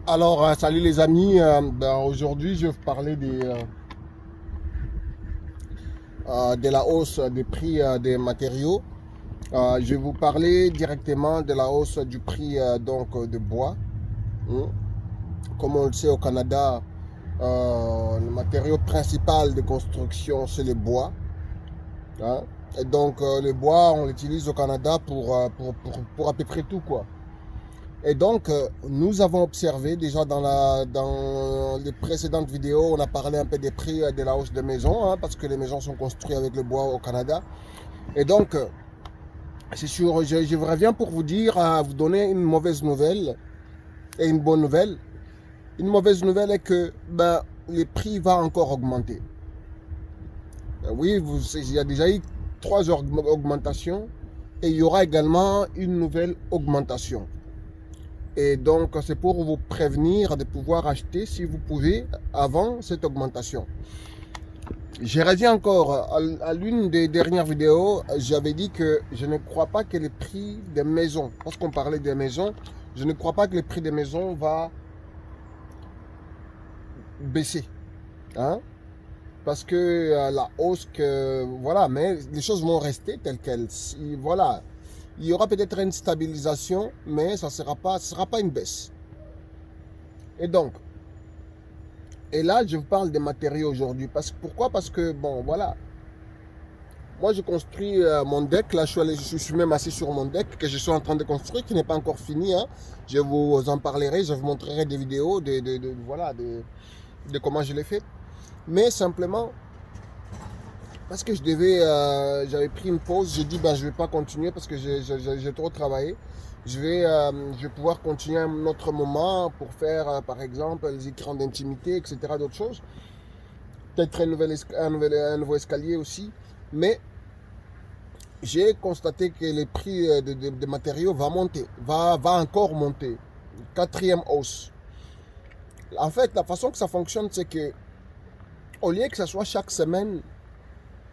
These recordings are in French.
Alors, salut les amis. Aujourd'hui, je vais vous parler de la hausse des prix des matériaux. Je vais vous parler directement de la hausse du prix de bois. Hein. Comme on le sait au Canada, le matériau principal de construction, c'est le bois. Hein. Et donc, le bois, on l'utilise au Canada pour à peu près tout, quoi. Et donc, nous avons observé déjà dans les précédentes vidéos, on a parlé un peu des prix de la hausse des maisons, hein, parce que les maisons sont construites avec le bois au Canada. Et donc, c'est sûr, je vous reviens pour vous dire, vous donner une mauvaise nouvelle et une bonne nouvelle. Une mauvaise nouvelle est que les prix vont encore augmenter. Oui, il y a déjà eu 3 augmentations et il y aura également une nouvelle augmentation. Et donc, c'est pour vous prévenir de pouvoir acheter, si vous pouvez, avant cette augmentation. J'ai redit encore, à l'une des dernières vidéos, j'avais dit que je ne crois pas que les prix des maisons, parce qu'on parlait des maisons, je ne crois pas que les prix des maisons va baisser. Hein? Parce que la hausse, voilà, mais les choses vont rester telles quelles. Voilà, il y aura peut-être une stabilisation, mais ça sera pas une baisse. Et donc, et là, je vous parle des matériaux aujourd'hui. Pourquoi? Parce que, bon, voilà. Moi, je construis mon deck. Là, je suis même assis sur mon deck que je suis en train de construire, qui n'est pas encore fini. Hein. Je vous en parlerai, je vous montrerai des vidéos voilà, de comment je l'ai fait. Mais simplement, parce que j'avais pris une pause, j'ai dit, je ne vais pas continuer parce que j'ai trop travaillé. Je vais pouvoir continuer un autre moment pour faire, par exemple, les écrans d'intimité, etc., d'autres choses. Peut-être un nouveau escalier aussi. Mais j'ai constaté que les prix des matériaux va monter, va encore monter. Quatrième hausse. En fait, la façon que ça fonctionne, c'est que au lieu que ce soit chaque semaine,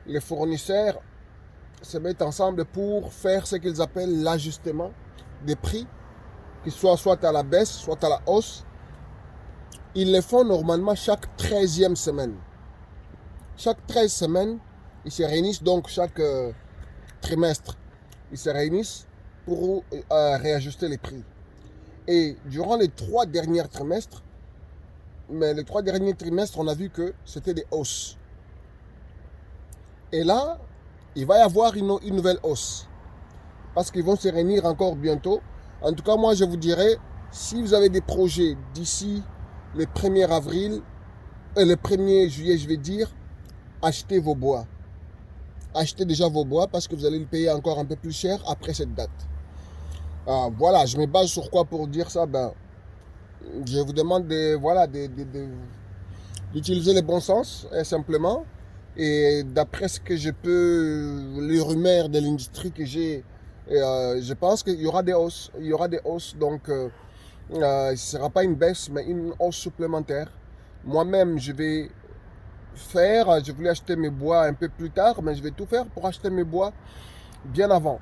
les fournisseurs se mettent ensemble pour faire ce qu'ils appellent l'ajustement des prix, qu'ils soient soit à la baisse, soit à la hausse. Ils le font normalement chaque 13e semaine. Chaque 13 semaines, ils se réunissent donc chaque trimestre. Ils se réunissent pour réajuster les prix. Et durant les 3 derniers trimestres, on a vu que c'était des hausses. Et là, il va y avoir une nouvelle hausse. Parce qu'ils vont se réunir encore bientôt. En tout cas, moi, je vous dirais, si vous avez des projets d'ici le 1er avril, le 1er juillet, je vais dire, achetez vos bois. Achetez déjà vos bois parce que vous allez le payer encore un peu plus cher après cette date. Voilà, je me base sur quoi pour dire ça? Je vous demande d'utiliser le bon sens, simplement. Et d'après ce que je peux, les rumeurs de l'industrie que j'ai, je pense qu'il y aura des hausses. Il y aura des hausses, donc ce ne sera pas une baisse, mais une hausse supplémentaire. Moi-même, je voulais acheter mes bois un peu plus tard, mais je vais tout faire pour acheter mes bois bien avant.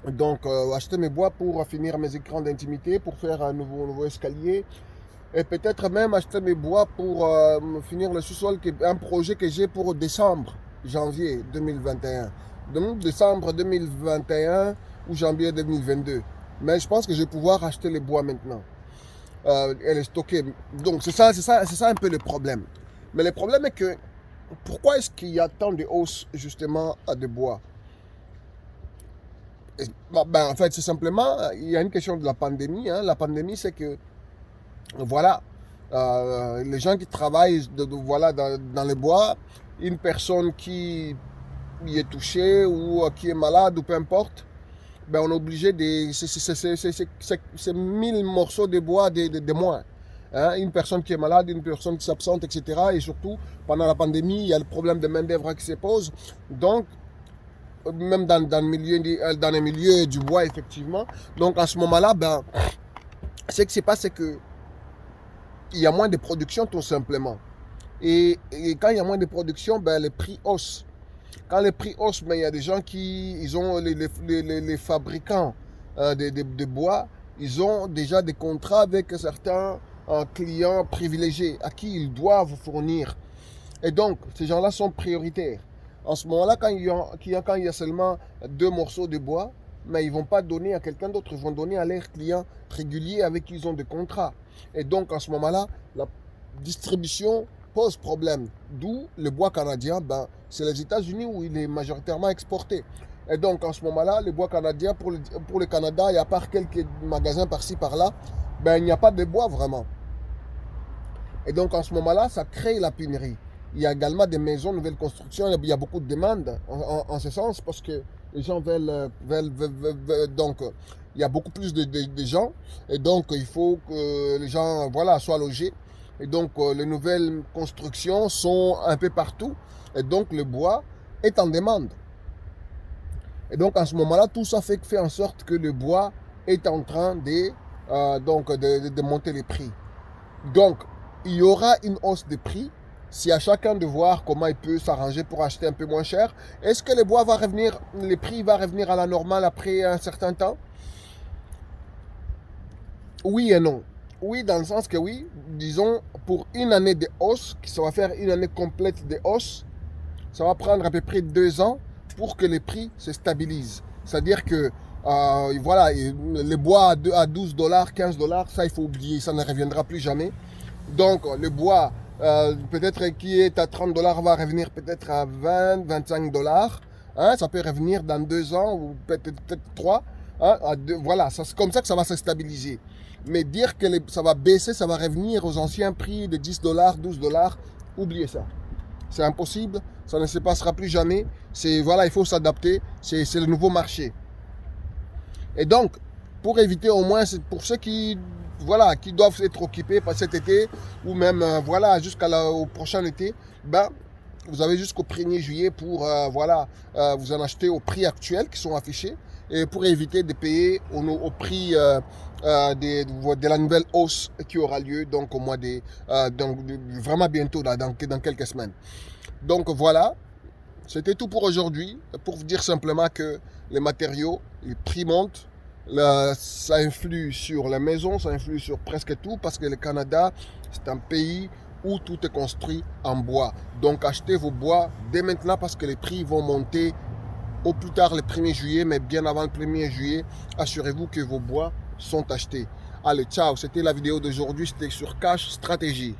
Donc, acheter mes bois pour finir mes écrans d'intimité, pour faire un nouveau escalier. Et peut-être même acheter mes bois pour finir le sous-sol, un projet que j'ai pour janvier 2021. Donc, décembre 2021 ou janvier 2022. Mais je pense que je vais pouvoir acheter les bois maintenant. Et les stocker. Donc, c'est ça un peu le problème. Mais le problème est que, pourquoi est-ce qu'il y a tant de hausses, justement, de bois? En fait, c'est simplement, il y a une question de la pandémie. Hein. La pandémie, c'est que, voilà, les gens qui travaillent voilà, dans les bois, une personne qui y est touchée ou qui est malade ou peu importe, on est obligé de... C'est 1000 morceaux de bois de moins. Hein, une personne qui est malade, une personne qui s'absente, etc. Et surtout, pendant la pandémie, il y a le problème de main-d'œuvre qui se pose. Donc, même dans les milieux du bois, effectivement. Donc, à ce moment-là, ce qui se passe, c'est que il y a moins de production, tout simplement. Et quand il y a moins de production, les prix haussent. Quand les prix haussent, il y a des gens ils ont les fabricants de bois, ils ont déjà des contrats avec certains clients privilégiés à qui ils doivent fournir. Et donc, ces gens-là sont prioritaires. En ce moment-là, quand il y a seulement 2 morceaux de bois, mais ils ne vont pas donner à quelqu'un d'autre, ils vont donner à leurs clients réguliers avec qui ils ont des contrats. Et donc, en ce moment-là, la distribution pose problème. D'où le bois canadien, ben, c'est les États-Unis où il est majoritairement exporté. Et donc, en ce moment-là, le bois canadien, pour le Canada, et à part quelques magasins par-ci, par-là, ben, il n'y a pas de bois vraiment. Et donc, en ce moment-là, ça crée la pénurie. Il y a également des maisons, nouvelles constructions, il y a beaucoup de demandes en ce sens parce que les gens donc, il y a beaucoup plus de gens et donc il faut que les gens voilà, soient logés. Et donc, les nouvelles constructions sont un peu partout et donc le bois est en demande. Et donc, en ce moment-là, tout ça fait en sorte que le bois est en train de monter les prix. Donc, il y aura une hausse de prix. C'est à chacun de voir comment il peut s'arranger pour acheter un peu moins cher. Est-ce que les prix vont revenir à la normale après un certain temps? Oui et non. Oui, dans le sens que oui, disons, pour une année de hausse, ça va faire une année complète de hausse, ça va prendre à peu près 2 ans pour que les prix se stabilisent. C'est-à-dire que voilà, le bois à 12 dollars, 15 dollars, ça il faut oublier, ça ne reviendra plus jamais. Donc le bois, peut-être qui est à 30 dollars, va revenir peut-être à 20, 25 dollars. Hein, ça peut revenir dans 2 ans ou peut-être 3. Hein, voilà, c'est comme ça que ça va se stabiliser. Mais dire que ça va baisser, ça va revenir aux anciens prix de 10 dollars, 12 dollars, oubliez ça. C'est impossible, ça ne se passera plus jamais. Voilà, il faut s'adapter, c'est le nouveau marché. Et donc, pour éviter au moins, pour ceux qui doivent être occupés par cet été, ou même voilà, jusqu'au prochain été, ben, vous avez jusqu'au 1er juillet pour vous en acheter au prix actuel qui sont affichés, et pour éviter de payer au prix de la nouvelle hausse qui aura lieu donc au mois vraiment bientôt, là, dans quelques semaines. Donc voilà, c'était tout pour aujourd'hui, pour vous dire simplement que les matériaux, les prix montent. Ça influe sur la maison, ça influe sur presque tout parce que le Canada, c'est un pays où tout est construit en bois. Donc achetez vos bois dès maintenant parce que les prix vont monter au plus tard le 1er juillet, mais bien avant le 1er juillet, assurez-vous que vos bois sont achetés. Allez, ciao, c'était la vidéo d'aujourd'hui, c'était sur Cash Stratégie.